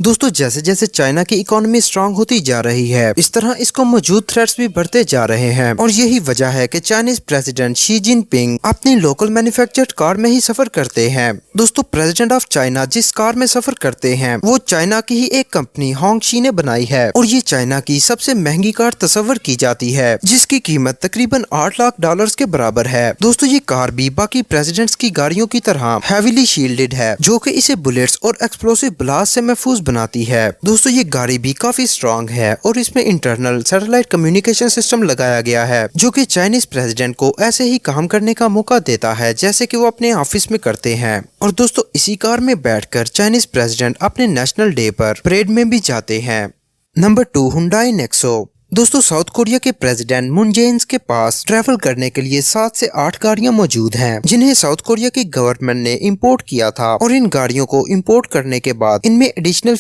दोस्तों जैसे जैसे चाइना की इकोनॉमी स्ट्रांग होती जा रही है, इस तरह इसको मौजूद थ्रेट्स भी बढ़ते जा रहे हैं और यही वजह है कि चाइनीज प्रेसिडेंट शी जिनपिंग अपनी लोकल मैन्युफैक्चर्ड कार में ही सफर करते हैं। दोस्तों प्रेसिडेंट ऑफ चाइना जिस कार में सफर करते हैं वो चाइना की ही एक कंपनी होंगशी ने बनाई है और ये चाइना की सबसे महंगी कार तस्वर की जाती है, जिसकी कीमत तकरीबन $8 लाख के बराबर है। दोस्तों ये कार भी बाकी प्रेसिडेंट्स की गाड़ियों की तरह हैवीली शील्डेड है, जो कि इसे बुलेट्स और एक्सप्लोसिव ब्लास्ट से महफूज बनाती है। दोस्तों ये गाड़ी भी काफी स्ट्रॉन्ग है और इसमें इंटरनल सैटेलाइट कम्युनिकेशन सिस्टम लगाया गया है, जो कि चाइनीज प्रेसिडेंट को ऐसे ही काम करने का मौका देता है जैसे कि वो अपने ऑफिस में करते हैं। और दोस्तों इसी कार में बैठकर चाइनीज प्रेसिडेंट अपने नेशनल डे पर परेड में भी जाते हैं। Number 2, Hyundai Nexo. दोस्तों साउथ कोरिया के प्रेसिडेंट मून जे-इन के पास ट्रैवल करने के लिए 7 से 8 गाड़ियां मौजूद हैं, जिन्हें साउथ कोरिया की गवर्नमेंट ने इंपोर्ट किया था और इन गाड़ियों को इंपोर्ट करने के बाद इनमें एडिशनल